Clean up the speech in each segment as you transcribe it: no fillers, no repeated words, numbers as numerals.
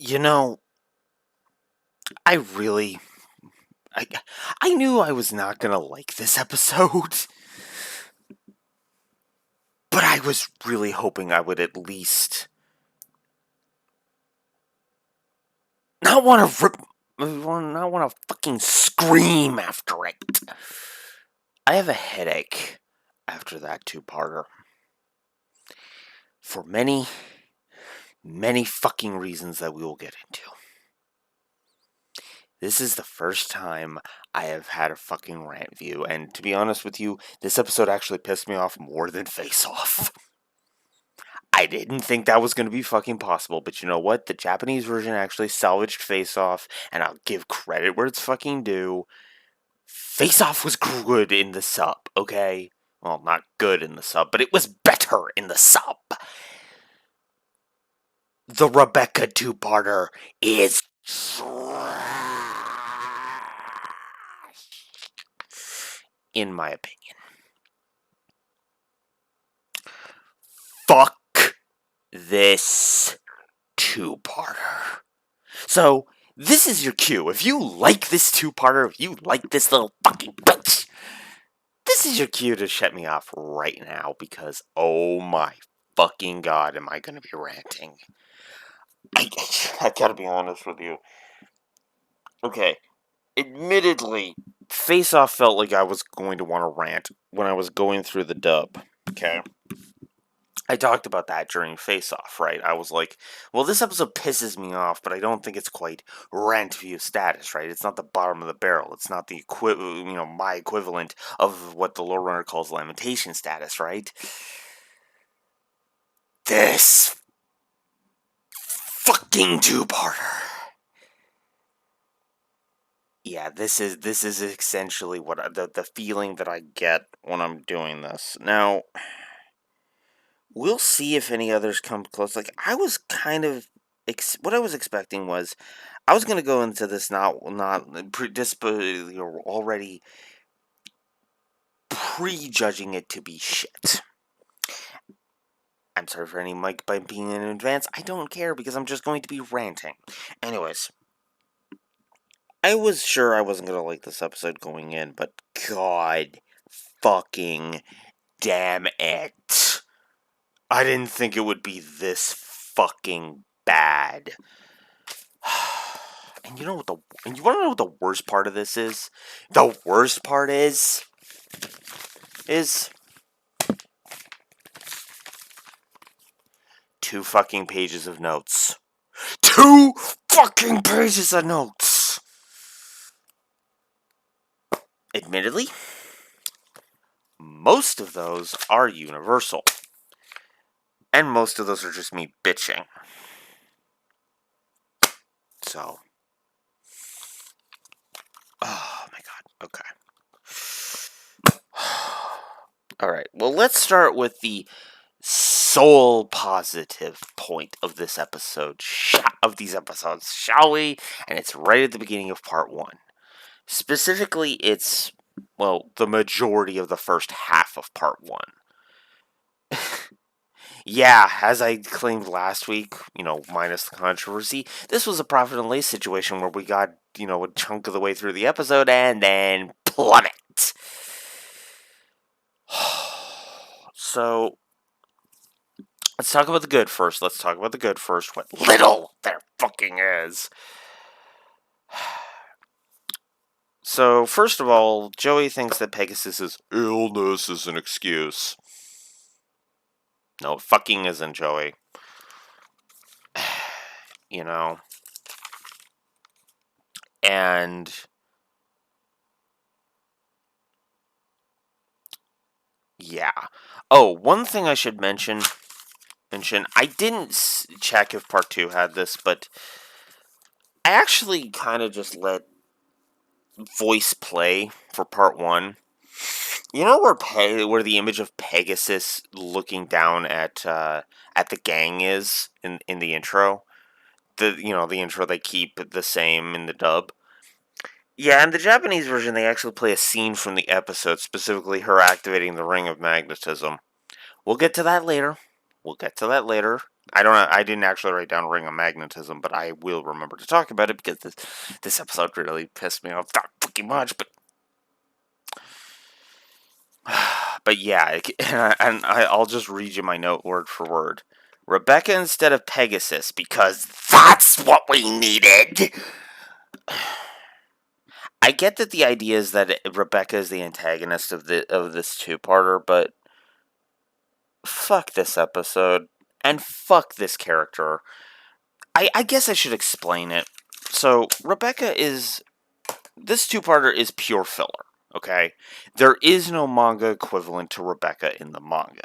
You know, I really, I, I knew I was not gonna like this episode, but I was really hoping I would at least not want to not want to fucking scream after it. I have a headache after that two-parter for many, many fucking reasons that we will get into. This is the first time I have had a fucking rant view, and to be honest with you, this episode actually pissed me off more than Face Off. I didn't think that was going to be fucking possible, but you know what? The Japanese version actually salvaged Face Off, and I'll give credit where it's fucking due. Face Off was good in the sub, okay? Well, not good in the sub, but it was better in the sub. The Rebecca two-parter is trash, in my opinion. Fuck this two-parter. So, this is your cue. If you like this two-parter, if you like this little fucking bitch, this is your cue to shut me off right now, because oh my fucking god, am I gonna be ranting. I gotta be honest with you. Okay, admittedly, Face Off felt like I was going to want to rant when I was going through the dub, okay? I talked about that during Face Off, right? I was like, well, this episode pisses me off, but I don't think it's quite Rantview status, right? It's not the bottom of the barrel. It's not the my equivalent of what the lowrunner calls lamentation status, right? This fucking two-parter. Yeah, this is essentially what the feeling that I get when I'm doing this. Now, we'll see if any others come close. Like, I was kind of what I was expecting was I was gonna go into this already prejudging it to be shit. I'm sorry for any mic by being in advance. I don't care because I'm just going to be ranting. Anyways, I was sure I wasn't gonna like this episode going in, but god fucking damn it. I didn't think it would be this fucking bad. And you want to know what the worst part of this is? The worst part is 2 fucking pages of notes. 2 fucking pages of notes. Admittedly, most of those are universal. And most of those are just me bitching. So. Oh my god. Okay. Alright. Well, let's start with the sole positive point of this episode. Of these episodes, shall we? And it's right at the beginning of part 1. Specifically, it's, well, the majority of the first half of part 1. Yeah, as I claimed last week, minus the controversy, this was a profit and lace situation where we got, a chunk of the way through the episode and then plummet. So, let's talk about the good first. What little there fucking is. So, first of all, Joey thinks that Pegasus's illness is an excuse. No, it fucking isn't, Joey. And yeah. Oh, one thing I should mention, I didn't check if part 2 had this, but I actually kind of just let voice play for part 1. You know where the image of Pegasus looking down at the gang is in the intro? The intro they keep the same in the dub. Yeah, in the Japanese version, they actually play a scene from the episode, specifically her activating the Ring of Magnetism. We'll get to that later. I didn't actually write down Ring of Magnetism, but I will remember to talk about it because this episode really pissed me off that fucking much. But yeah, I'll just read you my note word for word. Rebecca instead of Pegasus, because that's what we needed. I get that the idea is that Rebecca is the antagonist of this two-parter, but fuck this episode and fuck this character. I guess I should explain it. So Rebecca is this two-parter is pure filler. Okay, there is no manga equivalent to Rebecca in the manga.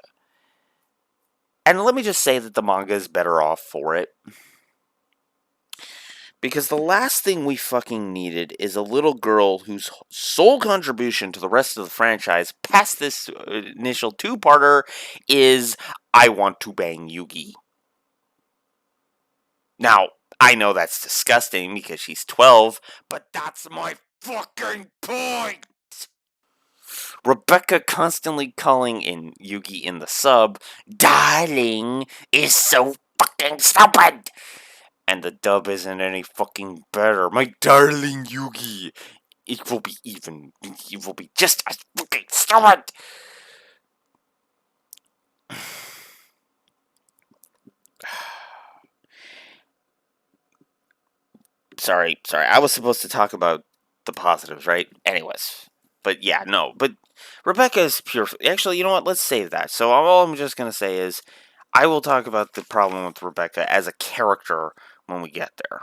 And let me just say that the manga is better off for it. Because the last thing we fucking needed is a little girl whose sole contribution to the rest of the franchise, past this initial two-parter, is I want to bang Yugi. Now, I know that's disgusting because she's 12, but that's my fucking point! Rebecca constantly calling in Yugi in the sub, darling, is so fucking stupid! And the dub isn't any fucking better. My darling Yugi, it will be just as fucking stupid! Sorry, I was supposed to talk about the positives, right? Anyways. But yeah, no, but Rebecca is pure. Actually, you know what? Let's save that. So all I'm just gonna say is, I will talk about the problem with Rebecca as a character when we get there.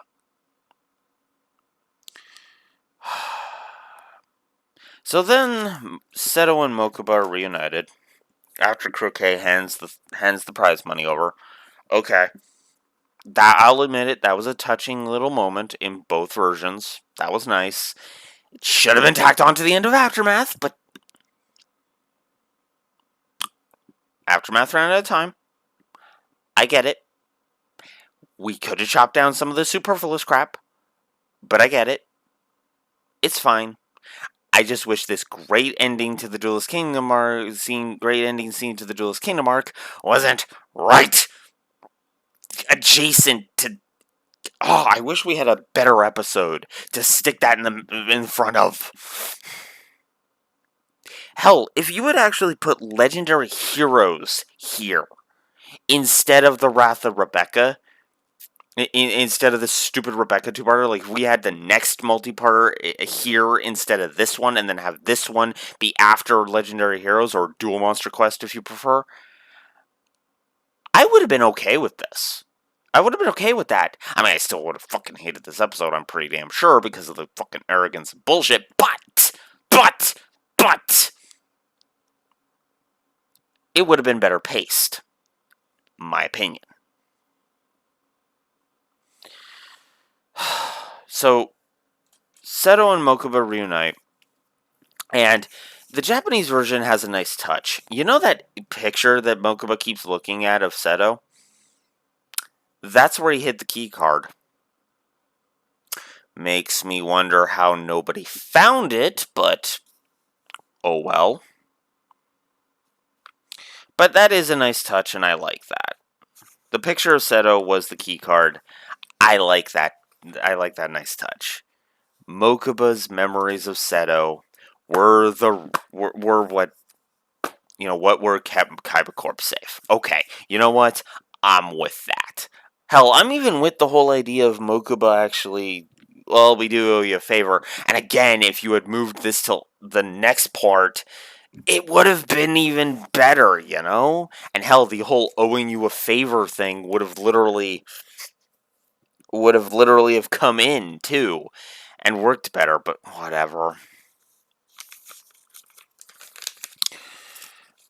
So then, Seto and Mokuba are reunited after Croquet hands the prize money over. Okay, that I'll admit it. That was a touching little moment in both versions. That was nice. It should have been tacked on to the end of Aftermath, but Aftermath ran out of time. I get it. We could have chopped down some of the superfluous crap, but I get it. It's fine. I just wish this great ending to the Duelist Kingdom scene to the Duelist Kingdom arc wasn't right adjacent to. Oh, I wish we had a better episode to stick that in front of. Hell, if you had actually put legendary heroes here instead of the Wrath of Rebecca, instead of the stupid Rebecca two-parter, like we had the next multi-parter here instead of this one, and then have this one be after Legendary Heroes or Dual Monster Quest if you prefer, I would have been okay with this. I would have been okay with that. I mean, I still would have fucking hated this episode, I'm pretty damn sure, because of the fucking arrogance and bullshit, but, it would have been better paced. My opinion. So, Seto and Mokuba reunite, and the Japanese version has a nice touch. You know that picture that Mokuba keeps looking at of Seto? That's where he hid the key card. Makes me wonder how nobody found it, but oh well. But that is a nice touch, and I like that. The picture of Seto was the key card. I like that. I like that nice touch. Mokuba's memories of Seto were what kept Kaiba Corp safe. Okay, you know what? I'm with that. Hell, I'm even with the whole idea of Mokuba actually. Well, we do owe you a favor. And again, if you had moved this to the next part, it would have been even better, you know? And hell, the whole owing you a favor thing would have literally have come in too and worked better, but whatever.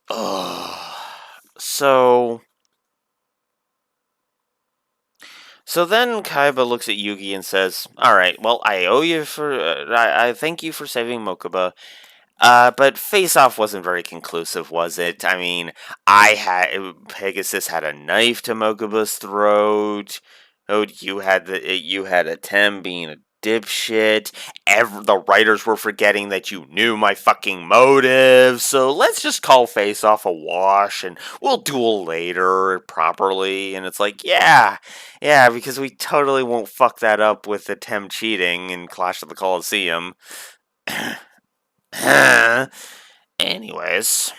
Ugh. So then Kaiba looks at Yugi and says, "Alright, well, I owe you for. I thank you for saving Mokuba. But Face Off wasn't very conclusive, was it? I mean, Pegasus had a knife to Mokuba's throat. Oh, you had a Tem being a dipshit. The writers were forgetting that you knew my fucking motives, so let's just call Face Off a wash, and we'll duel later properly. And it's like, yeah, because we totally won't fuck that up with the Tem cheating in Clash of the Colosseum. Anyways.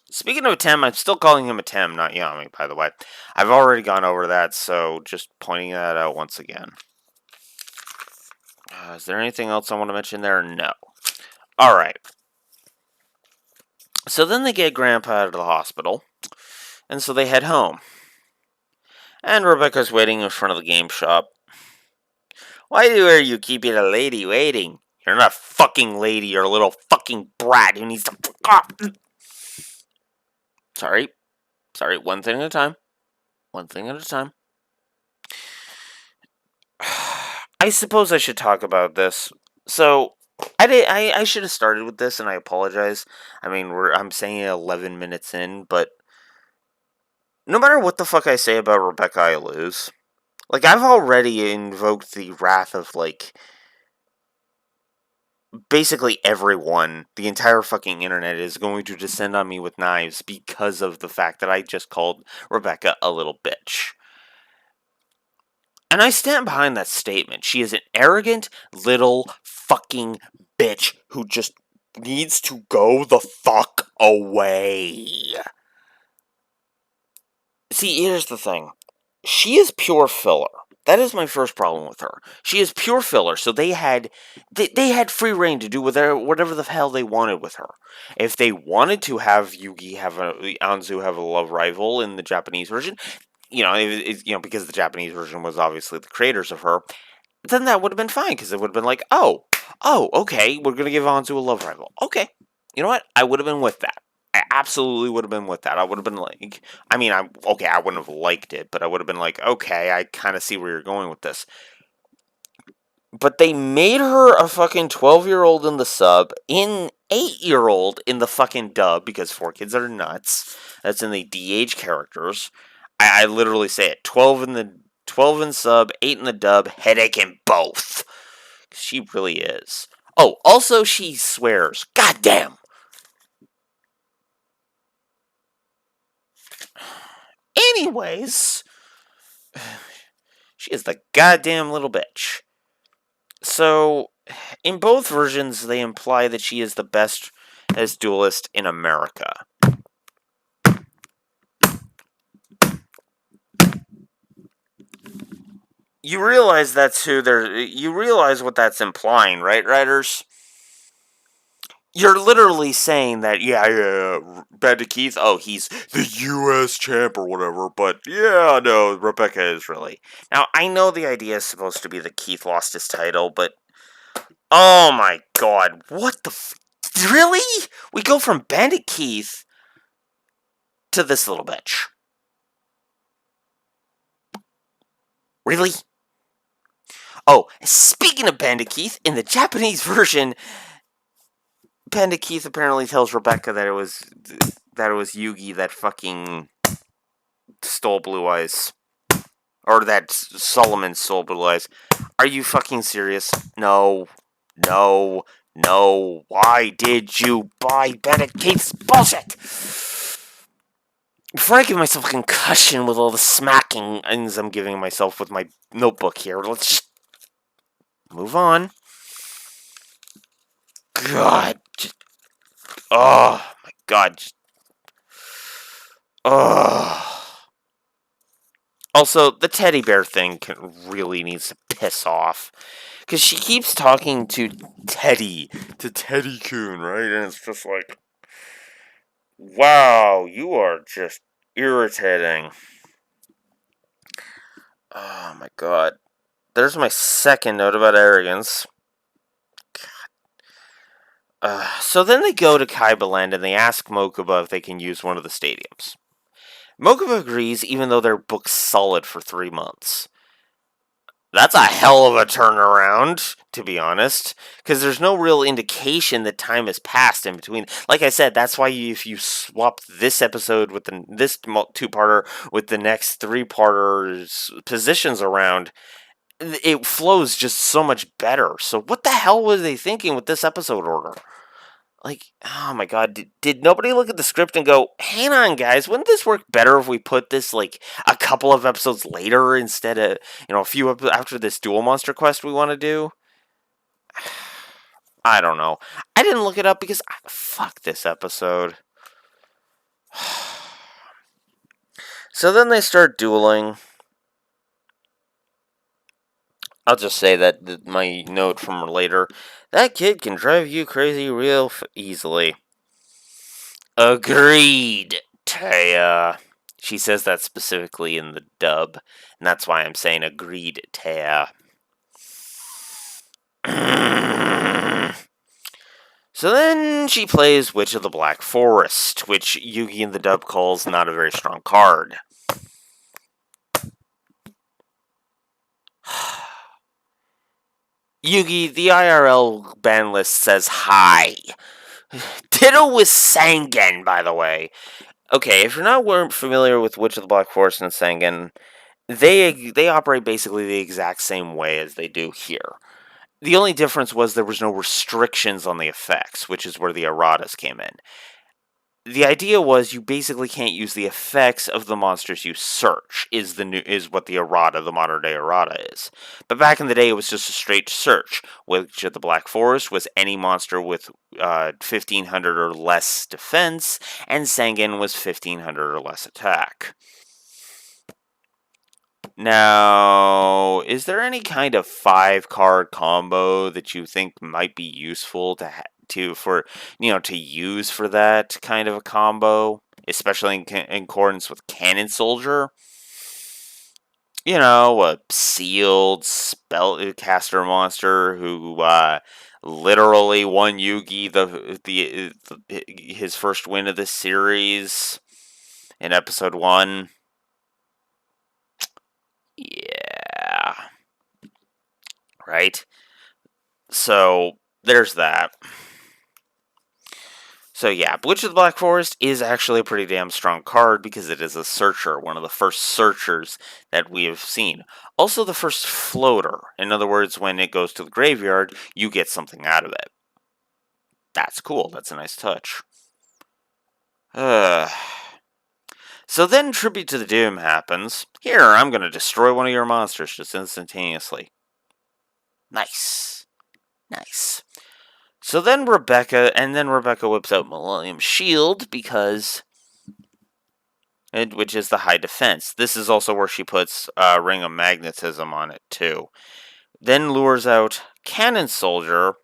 Speaking of Tem, I'm still calling him a Tem, not Yami, by the way. I've already gone over that, so just pointing that out once again. Is there anything else I want to mention there? No. Alright. So then they get Grandpa out of the hospital, and so they head home. And Rebecca's waiting in front of the game shop. Why are you keeping a lady waiting? You're not a fucking lady, you're a little fucking brat who needs to fuck off. Sorry, one thing at a time. I suppose I should talk about this. So, I should have started with this, and I apologize. I mean, I'm saying it 11 minutes in, but no matter what the fuck I say about Rebecca, I lose. Like, I've already invoked the wrath of, like, basically everyone. The entire fucking internet is going to descend on me with knives because of the fact that I just called Rebecca a little bitch. And I stand behind that statement. She is an arrogant little fucking bitch who just needs to go the fuck away. See, here's the thing. She is pure filler. That is my first problem with her. She is pure filler, so they had free reign to do whatever the hell they wanted with her. If they wanted to have Anzu have a love rival in the Japanese version, because the Japanese version was obviously the creators of her, then that would have been fine, because it would have been like, oh, okay, we're going to give Anzu a love rival. Okay, you know what? I would have been with that. I absolutely would have been with that. I would have been like, I wouldn't have liked it, but I would have been like, okay, I kind of see where you're going with this. But they made her a fucking 12-year-old in the sub, in 8-year-old in the fucking dub, because 4Kids are nuts. That's in the DH characters. I literally say it. 12 in sub, 8 in the dub, headache in both. She really is. Oh, also she swears. Goddamn. Anyways, she is the goddamn little bitch. So, in both versions, they imply that she is the best as duelist in America. You realize you realize what that's implying, right, writers? You're literally saying that, Bandit Keith, he's the US champ or whatever, but yeah, no, Rebecca is really. Now, I know the idea is supposed to be that Keith lost his title, but oh my god, what the really? We go from Bandit Keith to this little bitch. Really? Oh, speaking of Bandit Keith, in the Japanese version, Bandit Keith apparently tells Rebecca that it was Yugi that fucking stole Blue Eyes. Or that Solomon stole Blue Eyes. Are you fucking serious? No. Why did you buy Bandit Keith's bullshit? Before I give myself a concussion with all the smackings I'm giving myself with my notebook here, let's just move on. God. Oh, my God. Also, the teddy bear thing really needs to piss off. Because she keeps talking to Teddy Coon, right? And it's just like, wow, you are just irritating. Oh my god. There's my second note about arrogance. So then they go to Kaiba Land and they ask Mokuba if they can use one of the stadiums. Mokuba agrees, even though they're booked solid for 3 months. That's a hell of a turnaround, to be honest, because there's no real indication that time has passed in between. Like I said, that's why if you swap this episode with this two-parter with the next three-parters positions around, it flows just so much better. So what the hell were they thinking with this episode order? Like, oh my god, did nobody look at the script and go, hang on, guys, wouldn't this work better if we put this, like, a couple of episodes later instead of, a few after this Duel Monster quest we want to do? I don't know. I didn't look it up because, fuck this episode. So then they start dueling. I'll just say that my note from later, that kid can drive you crazy real easily. Agreed, Taya. She says that specifically in the dub, and that's why I'm saying agreed, Taya. So then she plays Witch of the Black Forest, which Yugi in the dub calls not a very strong card. Yugi, the IRL ban list says hi. Ditto with Sangen, by the way. Okay, if you're not familiar with Witch of the Black Forest and Sangen, they operate basically the exact same way as they do here. The only difference was there was no restrictions on the effects, which is where the erratas came in. The idea was you basically can't use the effects of the monsters you search, is what the errata, the modern day errata is. But back in the day, it was just a straight search. Witch of the Black Forest was any monster with 1500 or less defense, and Sangen was 1500 or less attack. Now, is there any kind of 5-card combo that you think might be useful to use for that kind of a combo, especially in accordance with Cannon Soldier? A sealed spellcaster monster who literally won Yugi his first win of this series in episode 1. Yeah. Right? So, there's that. So yeah, Witch of the Black Forest is actually a pretty damn strong card because it is a searcher, one of the first searchers that we have seen. Also the first floater. In other words, when it goes to the graveyard, you get something out of it. That's cool. That's a nice touch. So then Tribute to the Doom happens. Here, I'm going to destroy one of your monsters just instantaneously. Nice. Nice. So then Rebecca whips out Millennium Shield which is the high defense. This is also where she puts Ring of Magnetism on it too. Then lures out Cannon Soldier,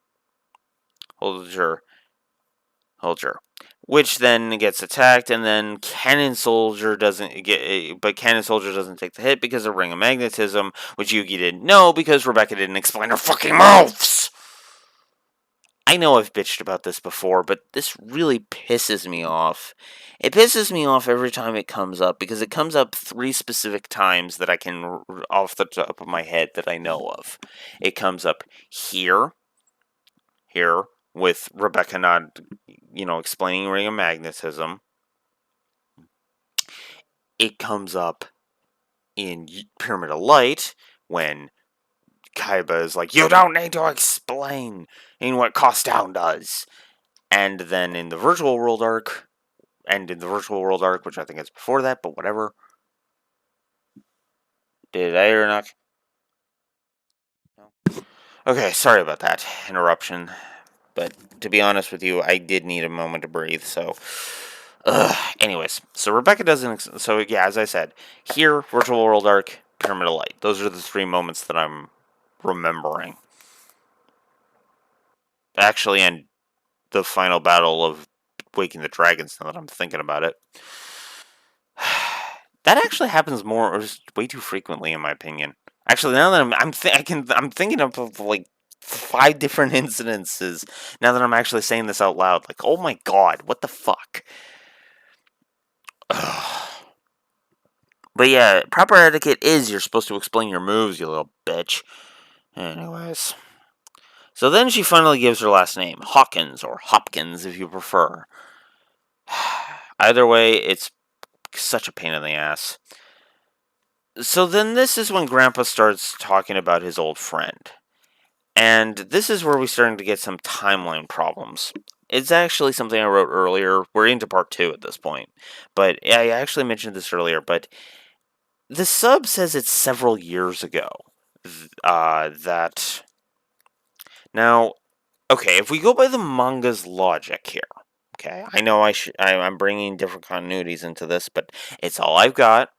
which then gets attacked, and then Cannon Soldier doesn't take the hit because of Ring of Magnetism, which Yugi didn't know because Rebecca didn't explain her fucking moves. I know I've bitched about this before, but this really pisses me off. It pisses me off every time it comes up, because it comes up 3 specific times that I can, off the top of my head, that I know of. It comes up here, with Rebecca not, explaining Ring of Magnetism. It comes up in Pyramid of Light, when Kaiba is like, you don't need to explain what Cost Down does. And then in the Virtual World arc, which I think is before that, but whatever. Did I or not? No. Okay, sorry about that interruption. But to be honest with you, I did need a moment to breathe, so... anyways, so Rebecca doesn't... So yeah, as I said, here, Virtual World arc, Pyramid of Light. Those are the 3 moments that I'm remembering. Actually, and the final battle of Waking the Dragons, now that I'm thinking about it. That actually happens way too frequently, in my opinion. Actually, now that I'm thinking of like 5 different incidences. Now that I'm actually saying this out loud, like, oh my god, what the fuck? But yeah, proper etiquette is you're supposed to explain your moves, you little bitch. Anyways. So then she finally gives her last name, Hawkins, or Hopkins if you prefer. Either way, it's such a pain in the ass. So then this is when Grandpa starts talking about his old friend. And this is where we're starting to get some timeline problems. It's actually something I wrote earlier. We're into part 2 at this point. But I actually mentioned this earlier, but the sub says it's several years ago. That. Now, okay, if we go by the manga's logic here, okay, I know I'm bringing different continuities into this, but it's all I've got.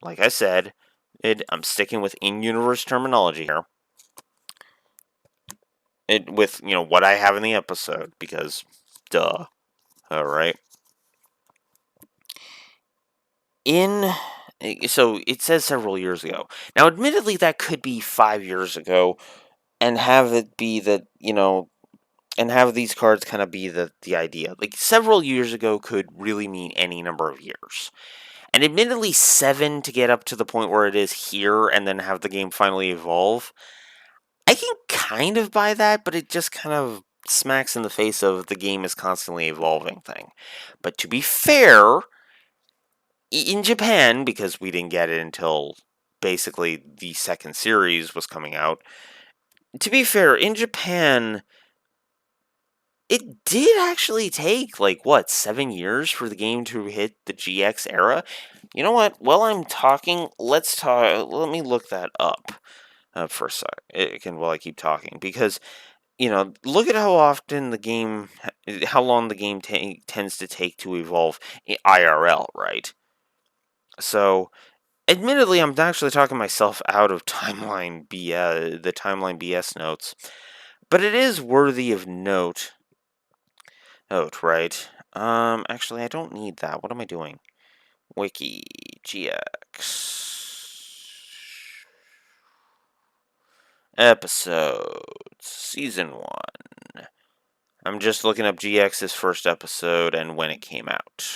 Like I said, I'm sticking with in-universe terminology here. With what I have in the episode because, duh. All right. So it says several years ago. Now, admittedly, that could be 5 years ago, and have it be that and have these cards kind of be the idea. Like several years ago could really mean any number of years. And admittedly, 7 to get up to the point where it is here and then have the game finally evolve. I can kind of buy that, but it just kind of smacks in the face of the game is constantly evolving thing. But to be fair, in Japan, because we didn't get it until basically the second series was coming out, to be fair, in Japan, it did actually take, 7 years for the game to hit the GX era? You know what? While I'm talking, let me look that up for a sec, while I keep talking, because, look at how often how long the game tends to take to evolve IRL, right? So, admittedly, I'm actually talking myself out of the timeline BS notes, but it is worthy of note, right? Actually, I don't need that. What am I doing? Wiki GX episodes season 1. I'm just looking up GX's first episode and when it came out.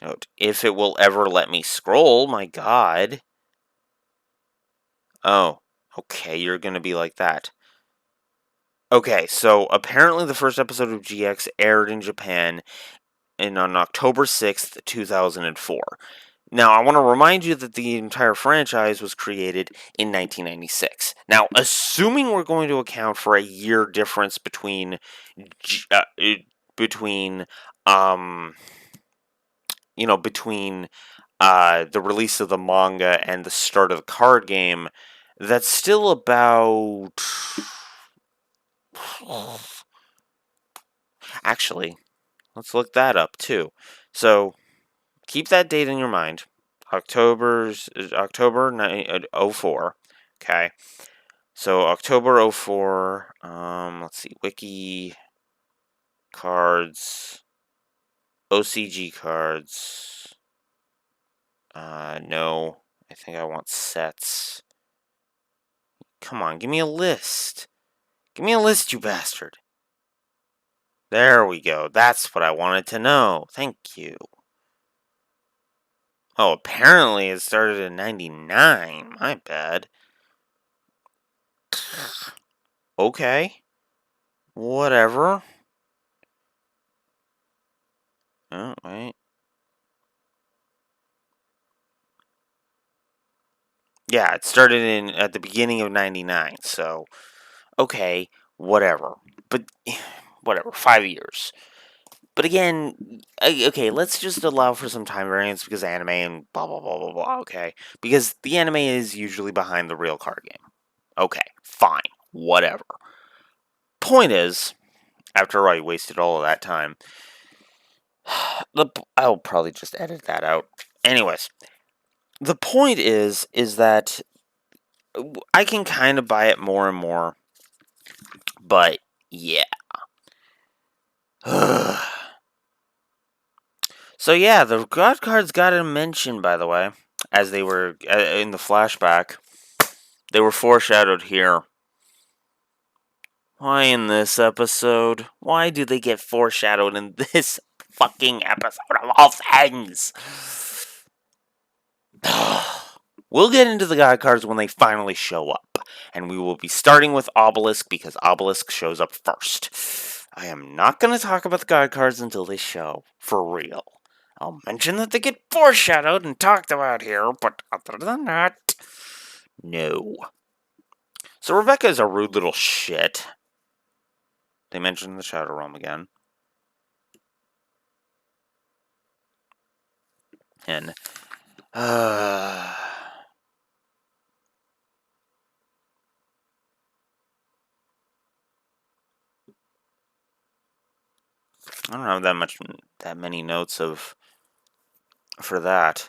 Note, if it will ever let me scroll, my god. Oh, okay, you're gonna be like that. Okay, so apparently the first episode of GX aired in Japan on October 6th, 2004. Now, I want to remind you that the entire franchise was created in 1996. Now, assuming we're going to account for a year difference between between between the release of the manga and the start of the card game, that's still about actually, let's look that up too. So, keep that date in your mind. October 04. Okay. So October 04. Let's see. Wiki cards. OCG cards. No. I think I want sets. Come on, give me a list. Give me a list, you bastard. There we go. That's what I wanted to know. Thank you. Oh, apparently it started in 99. My bad. Okay. Whatever. Oh, wait. Yeah, it started at the beginning of 99. So, okay, whatever. But whatever, 5 years. But again, okay, let's just allow for some time variance because anime and blah blah blah blah blah, okay? Because the anime is usually behind the real card game. Okay, fine. Whatever. Point is, after I wasted all of that time, I'll probably just edit that out. Anyways, the point is that I can kind of buy it more and more, but yeah. So yeah, the god cards got a mention, by the way, as they were in the flashback. They were foreshadowed here. Why in this episode? Why do they get foreshadowed in this fucking episode of all things? We'll get into the god cards when they finally show up, and we will be starting with Obelisk because Obelisk shows up first. I am not going to talk about the god cards until they show, for real. I'll mention that they get foreshadowed and talked about here, but other than that, no. So Rebecca is a rude little shit. They mentioned the Shadow Realm again. And, I don't have that many notes for that.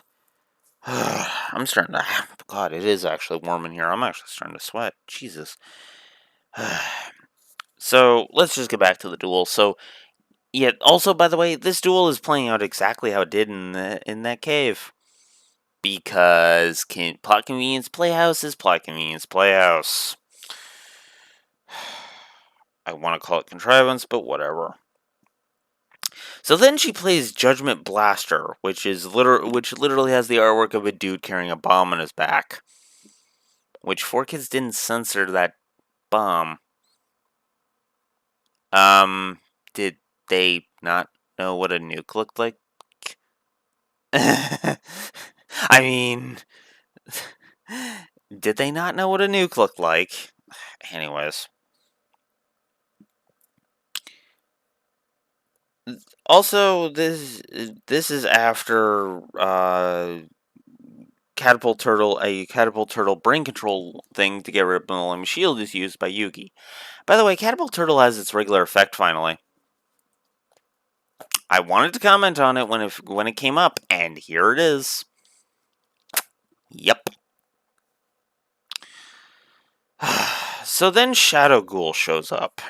I'm starting to, God, it is actually warm in here. I'm actually starting to sweat. Jesus. So, let's just get back to the duel. So, yeah, also, by the way, this duel is playing out exactly how it did in that cave. Because plot convenience playhouse is plot convenience playhouse. I want to call it contrivance, but whatever. So then she plays Judgment Blaster, which literally has the artwork of a dude carrying a bomb on his back. Which 4Kids didn't censor that bomb. Did they not know what a nuke looked like? I mean, did they not know what a nuke looked like? Anyways. Also, this is after a catapult turtle brain control thing to get rid of Millennium Shield is used by Yugi. By the way, catapult turtle has its regular effect finally. I wanted to comment on it when it came up, and here it is. Yep. So then Shadow Ghoul shows up.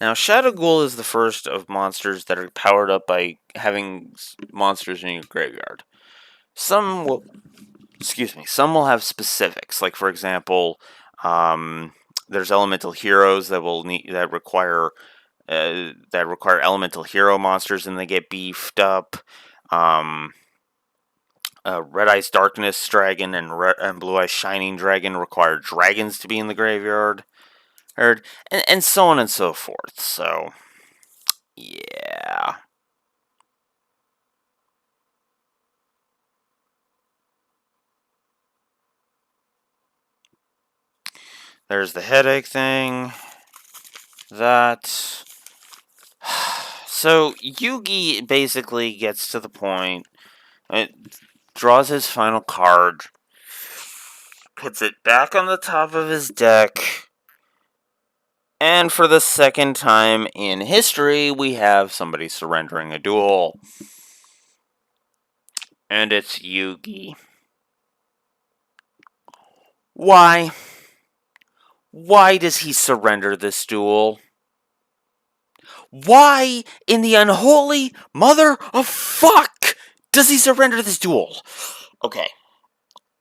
Now, Shadow Ghoul is the first of monsters that are powered up by having monsters in your graveyard. Some will have specifics, like for example, there's elemental heroes that require elemental hero monsters, and they get beefed up. Red Eyes Darkness Dragon and Blue Eyes Shining Dragon require dragons to be in the graveyard, and so on and so forth. So, yeah. There's the headache thing. That. So, Yugi basically gets to the point. It draws his final card. Puts it back on the top of his deck. And for the second time in history, we have somebody surrendering a duel. And it's Yugi. Why? Why does he surrender this duel? Why in the unholy mother of fuck does he surrender this duel? Okay.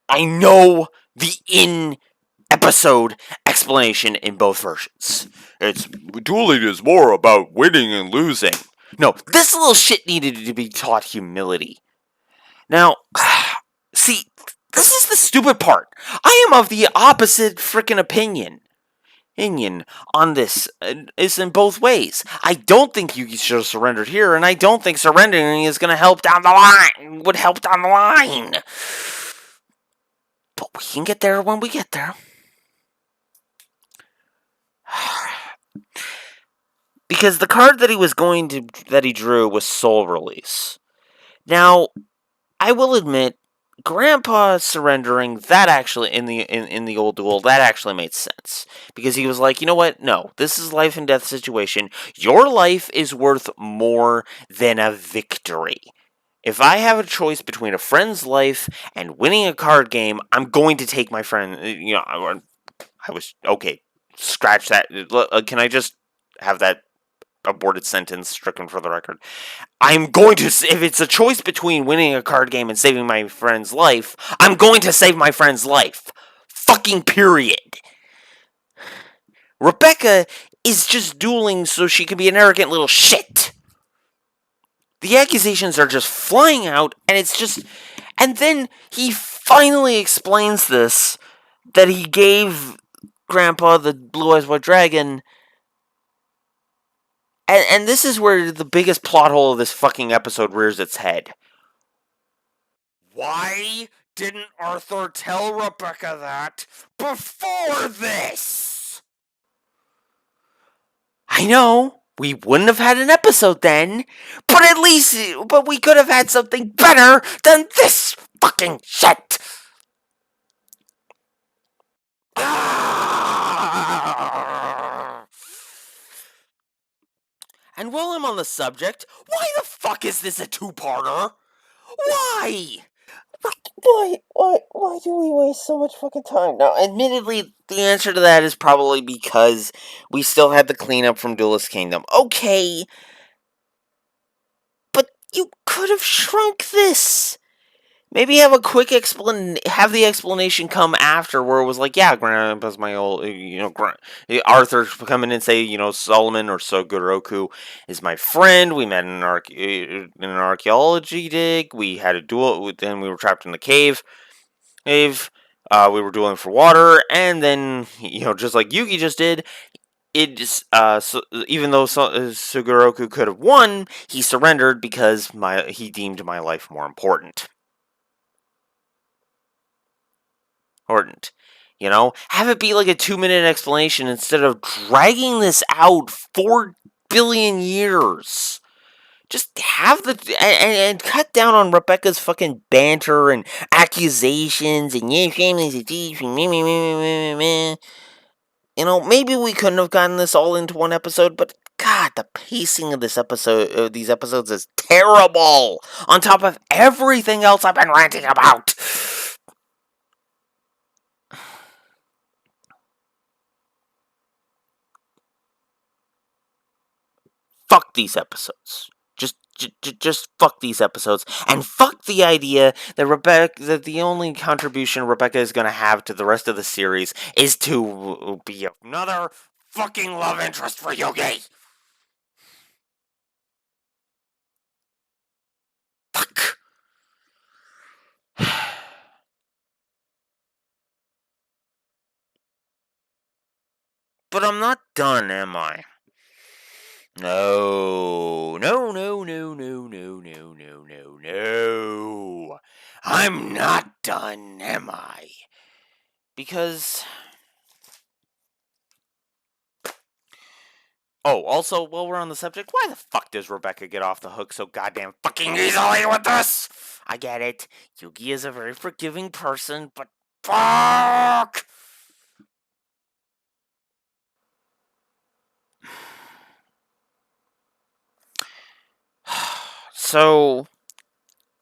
I know the in-episode explanation in both versions. It's dueling is more about winning and losing. No, this little shit needed to be taught humility. Now, see, this is the stupid part. I am of the opposite frickin' opinion on this. Is in both ways. I don't think you should have surrendered here, and I don't think surrendering is going to help down the line. Would help down the line. But we can get there when we get there. Because the card that he drew was Soul Release. Now, I will admit, Grandpa surrendering, that actually in the old duel, that actually made sense, because he was like, you know what, no, this is life and death situation. Your life is worth more than a victory. If I have a choice between a friend's life and winning a card game, I'm going to take my friend. I was okay. Scratch that. Can I just have that aborted sentence stricken for the record? I'm going to, if it's a choice between winning a card game and saving my friend's life, I'm going to save my friend's life. Fucking period. Rebecca is just dueling so she can be an arrogant little shit. The accusations are just flying out, and it's just, And then he finally explains this, that he gave Grandpa the Blue Eyes White Dragon. And this is where the biggest plot hole of this fucking episode rears its head. Why didn't Arthur tell Rebecca that before this? I know, we wouldn't have had an episode then, but at least, but we could have had something better than this fucking shit. And while I'm on the subject, why the fuck is this a two-parter? Why? Why do we waste so much fucking time? Now, admittedly, the answer to that is probably because we still had the cleanup from Duelist Kingdom. Okay, but you could have shrunk this. Maybe have a quick have the explanation come after, where it was like, yeah, Grandpa's my old, Arthur come in and say, Solomon or Sogoroku is my friend. We met in an archaeology dig. We had a duel. Then we were trapped in the cave. We were dueling for water, and then just like Yugi just did, it just even though Sugoroku could have won, he surrendered because he deemed my life more important. Have it be like a 2-minute explanation instead of dragging this out 4 billion years. Just have and cut down on Rebecca's fucking banter and accusations and yeah, family's a thief and meh. Maybe we couldn't have gotten this all into one episode, but God, the pacing of these episodes is terrible. On top of everything else I've been ranting about. Fuck these episodes. Just fuck these episodes, and fuck the idea that the only contribution Rebecca is going to have to the rest of the series is to be another fucking love interest for Yugi. Fuck. But I'm not done, am I? No. I'm not done, am I? Because... Oh, also, while we're on the subject, why the fuck does Rebecca get off the hook so goddamn fucking easily with this? I get it. Yugi is a very forgiving person, but fuck! So,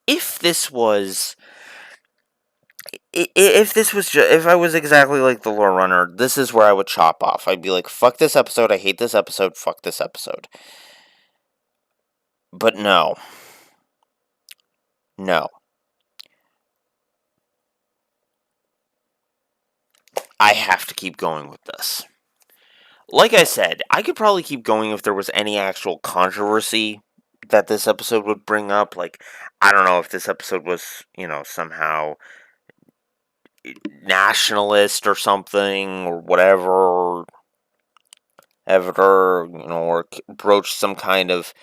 if this was... If I was exactly like the lore runner, this is where I would chop off. I'd be like, fuck this episode, I hate this episode, fuck this episode. But no. No. I have to keep going with this. Like I said, I could probably keep going if there was any actual controversy that this episode would bring up. Like, I don't know if this episode was, somehow nationalist or something, or whatever, or broached some kind of,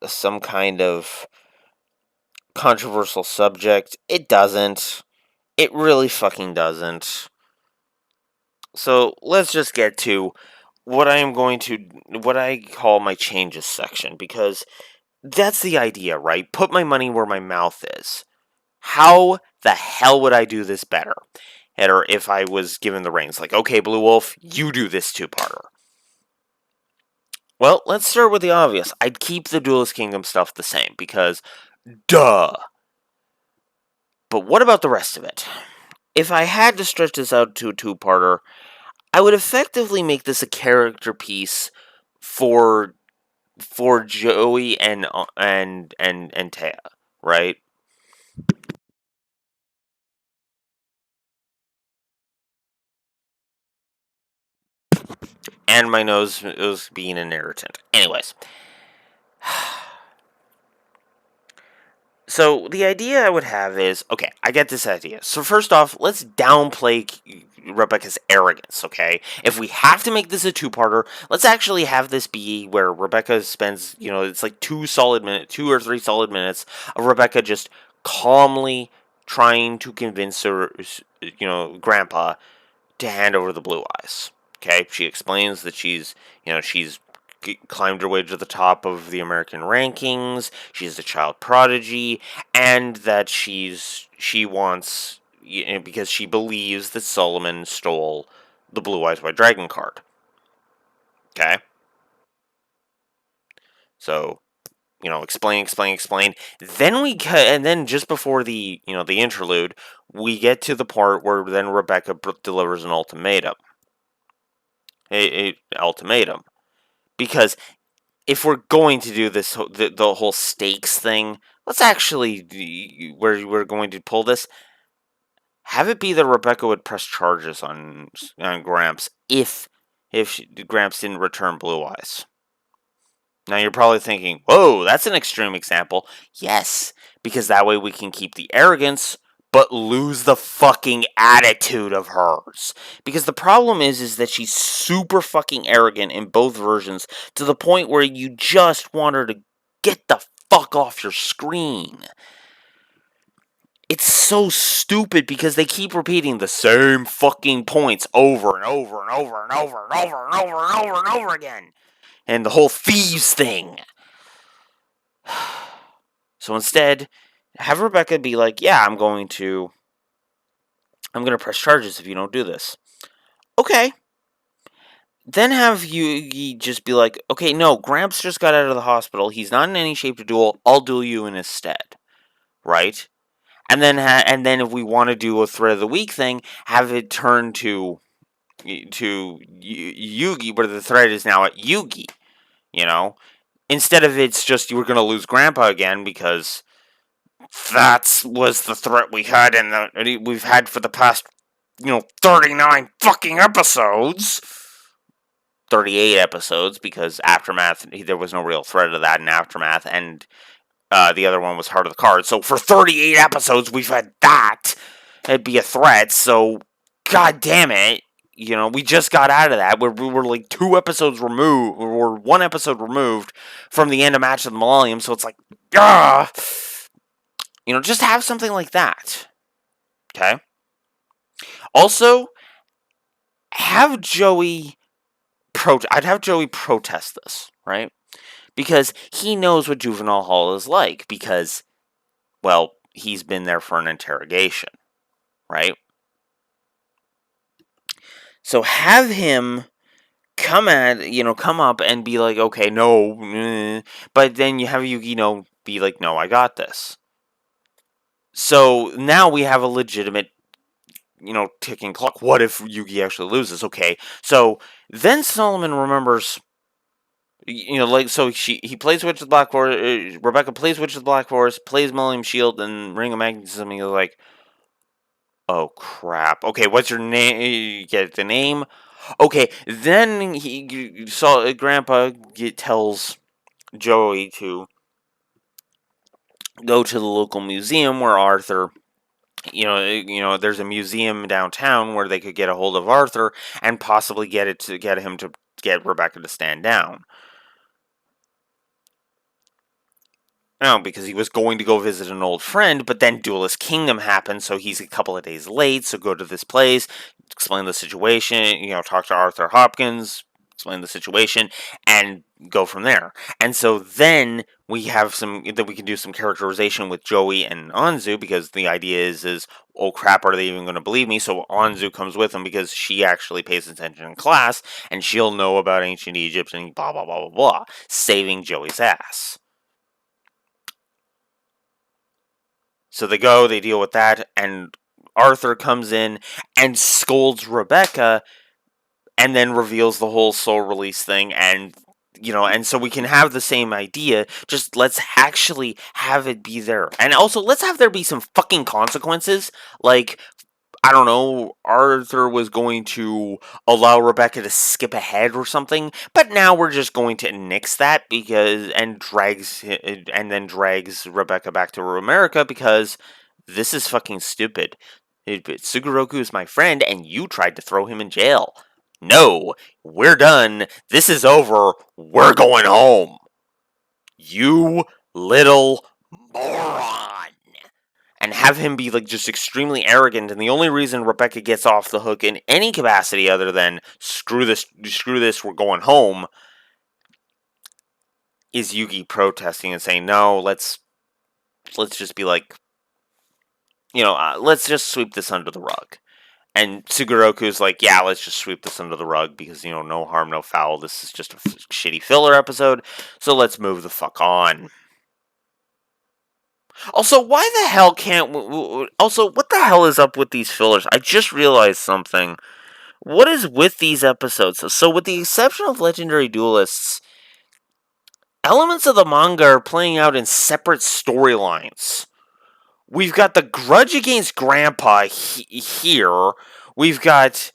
some kind of controversial subject. It doesn't. It really fucking doesn't. So, let's just get to what I call my changes section, because that's the idea, right? Put my money where my mouth is. How the hell would I do this better? Or if I was given the reins, like, okay, Blue Wolf, you do this two-parter. Well, let's start with the obvious. I'd keep the Duelist Kingdom stuff the same, because, duh. But what about the rest of it? If I had to stretch this out to a two-parter, I would effectively make this a character piece for Joey and Taya, right? And my nose was being an irritant. Anyways, So the idea I would have is, okay, I get this idea. So first off, let's downplay Rebecca's arrogance, okay? If we have to make this a two-parter, let's actually have this be where Rebecca spends, it's like 2 or 3 solid minutes of Rebecca just calmly trying to convince her, Grandpa to hand over the blue eyes. Okay, she explains that she's climbed her way to the top of the American rankings. She's a child prodigy, and that she wants, because she believes that Solomon stole the Blue Eyes White Dragon card. Okay, so explain. And then just before the interlude, we get to the part where then Rebecca delivers an ultimatum. A ultimatum, because if we're going to do this, the whole stakes thing, let's actually, where we're going to pull this, have it be that Rebecca would press charges on Gramps if Gramps didn't return Blue Eyes. Now you're probably thinking, whoa, that's an extreme example. Yes, because that way we can keep the arrogance, but lose the fucking attitude of hers. Because the problem is that she's super fucking arrogant in both versions, to the point where you just want her to get the fuck off your screen. It's so stupid because they keep repeating the same fucking points over and over and over and over and over and over and over and over again. And the whole thieves thing. So instead, have Rebecca be like, yeah, I'm going to press charges if you don't do this. Okay. Then have Yugi just be like, okay, no, Gramps just got out of the hospital. He's not in any shape to duel. I'll duel you in his stead. Right? And then if we want to do a thread of the week thing, have it turn to Yugi, where the thread is now at Yugi. Instead of it's just you were going to lose Grandpa again because that was the threat we've had for the past 39 fucking episodes. 38 episodes, because Aftermath, there was no real threat of that in Aftermath, and the other one was Heart of the Card. So for 38 episodes we've had that. It'd be a threat, so god damn it. We just got out of that. We're like 2 episodes removed, or 1 episode removed from the end of Match of the Millennium, so it's like, just have something like that. Okay? Also, have Joey I'd have Joey protest this, right? Because he knows what Juvenile Hall is like, because, well, he's been there for an interrogation, right? So have him come up and be like, okay, no, but then you have Yugi, be like, no, I got this. So now we have a legitimate, ticking clock. What if Yugi actually loses? Okay, so then Solomon remembers, so he plays Witch of the Black Forest, Rebecca plays Witch of the Black Forest, plays Millennium Shield and Ring of Magnetism, and he's like, oh crap. Okay, what's your name? You get the name. Okay, then he saw Grandpa tells Joey to go to the local museum where Arthur, there's a museum downtown where they could get a hold of Arthur and possibly get him to get Rebecca to stand down. No, because he was going to go visit an old friend, but then Duelist Kingdom happened, so he's a couple of days late, so go to this place, explain the situation, talk to Arthur Hopkins, explain the situation, and go from there. And so then we can do some characterization with Joey and Anzu, because the idea is, oh crap, are they even going to believe me? So Anzu comes with them because she actually pays attention in class, and she'll know about ancient Egypt and blah, blah, blah, blah, blah, saving Joey's ass. So they deal with that, and Arthur comes in and scolds Rebecca, and then reveals the whole soul release thing, and so we can have the same idea, just let's actually have it be there. And also, let's have there be some fucking consequences, like I don't know, Arthur was going to allow Rebecca to skip ahead or something, but now we're just going to nix that and then drags Rebecca back to America because this is fucking stupid. Sugoroku is my friend and you tried to throw him in jail. No, we're done. This is over. We're going home. You little moron. And have him be like just extremely arrogant, and the only reason Rebecca gets off the hook in any capacity other than screw this, we're going home, is Yugi protesting and saying no, let's just be like, let's just sweep this under the rug. And Sugoroku's like, yeah, let's just sweep this under the rug because, no harm, no foul. This is just a shitty filler episode, so let's move the fuck on. Also, why the hell can't... Also, what the hell is up with these fillers? I just realized something. What is with these episodes? So, with the exception of Legendary Duelists, elements of the manga are playing out in separate storylines. We've got the grudge against Grandpa here. We've got...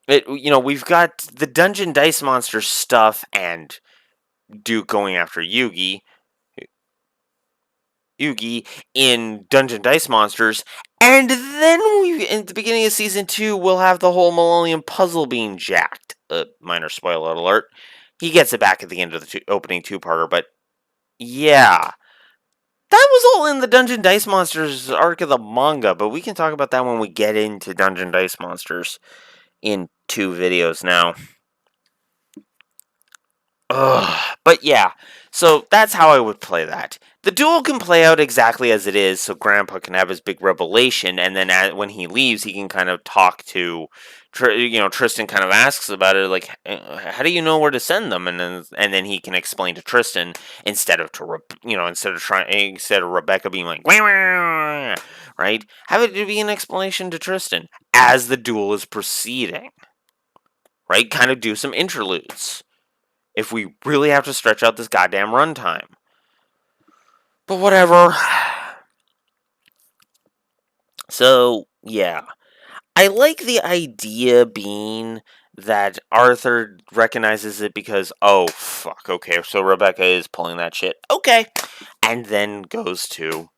we've got the Dungeon Dice Monster stuff and Duke going after Yugi in Dungeon Dice Monsters, and then in the beginning of season 2, we'll have the whole Millennium Puzzle being jacked. Minor spoiler alert. He gets it back at the end of the opening two-parter, but yeah. That was all in the Dungeon Dice Monsters arc of the manga, but we can talk about that when we get into Dungeon Dice Monsters in 2 videos now. But yeah, so that's how I would play that. The duel can play out exactly as it is, so Grandpa can have his big revelation, and then when he leaves, he can kind of talk to, Tristan kind of asks about it, like, how do you know where to send them? And then he can explain to Tristan instead of Rebecca being like, wah, wah, right? Have it be an explanation to Tristan as the duel is proceeding, right? Kind of do some interludes if we really have to stretch out this goddamn runtime. But whatever. So, yeah. I like the idea being that Arthur recognizes it because, oh, fuck, okay, so Rebecca is pulling that shit. Okay. And then goes to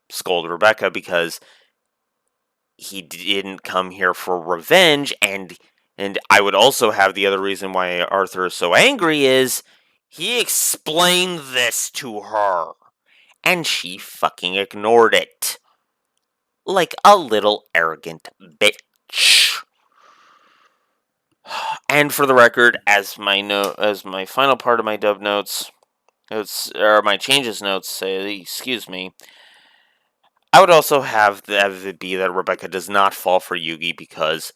scold Rebecca because he didn't come here for revenge, and I would also have the other reason why Arthur is so angry is he explained this to her, and she fucking ignored it. Like a little arrogant bitch. And for the record, as my final part of my dub notes, or my changes notes say, excuse me, I would also have it be that Rebecca does not fall for Yugi because,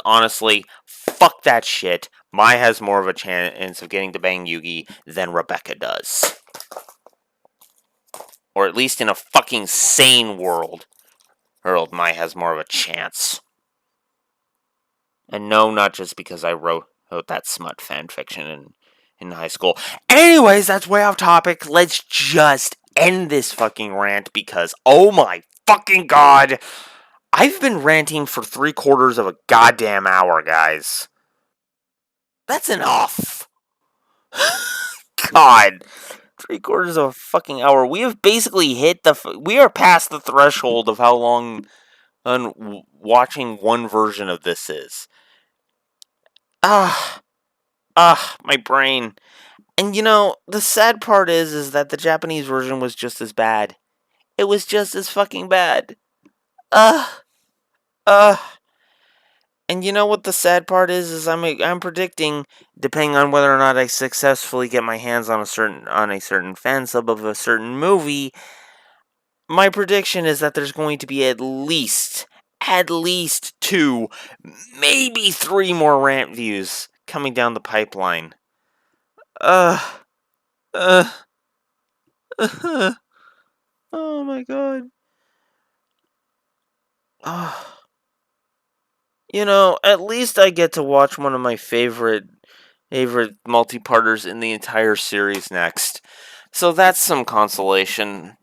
honestly, fuck that shit. Mai has more of a chance of getting to bang Yugi than Rebecca does. Or at least in a fucking sane world, Mai has more of a chance. And no, not just because I wrote that smut fan fiction in high school. Anyways, that's way off topic. Let's just end this fucking rant because, oh my fucking god, I've been ranting for 3/4 of a goddamn hour, guys. That's enough. God. 3/4 of a fucking hour. We have basically we are past the threshold of how long watching one version of this is. My brain. And the sad part is that the Japanese version was just as bad. It was just as fucking bad. And you know what the sad part is I'm predicting, depending on whether or not I successfully get my hands on a certain fan sub of a certain movie, my prediction is that there's going to be at least 2, maybe 3 more Rantviews coming down the pipeline. Oh my god. At least I get to watch one of my favorite multi-parters in the entire series next. So that's some consolation.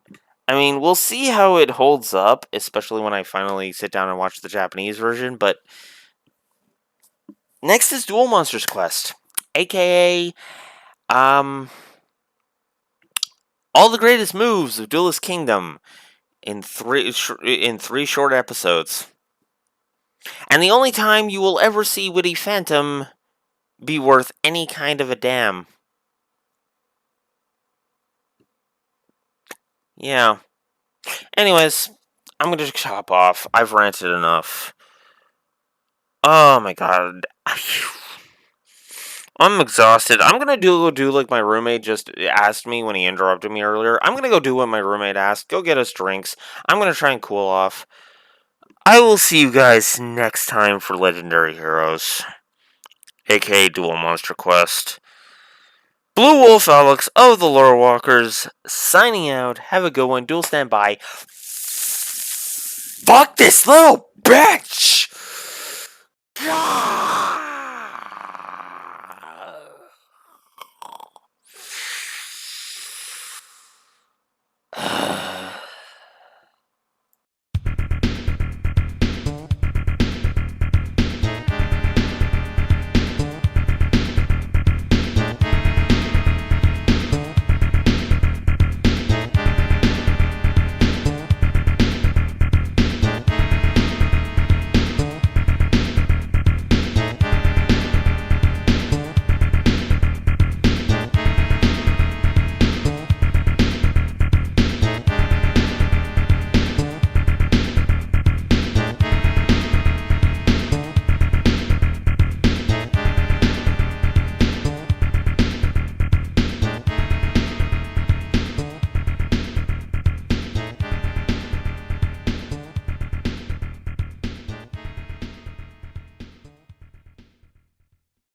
I mean, we'll see how it holds up, especially when I finally sit down and watch the Japanese version, but next is Duel Monsters Quest, aka all the greatest moves of Duelist Kingdom in three short episodes. And the only time you will ever see Witty Phantom be worth any kind of a damn. Yeah. Anyways, I'm gonna chop off. I've ranted enough. Oh my god. I'm exhausted. I'm gonna do like my roommate just asked me when he interrupted me earlier. I'm gonna go do what my roommate asked. Go get us drinks. I'm gonna try and cool off. I will see you guys next time for Legendary Heroes, aka Duel Monster Quest. Blue Wolf Alex of the Lore Walkers, signing out. Have a good one. Duel standby. Fuck this little bitch! God!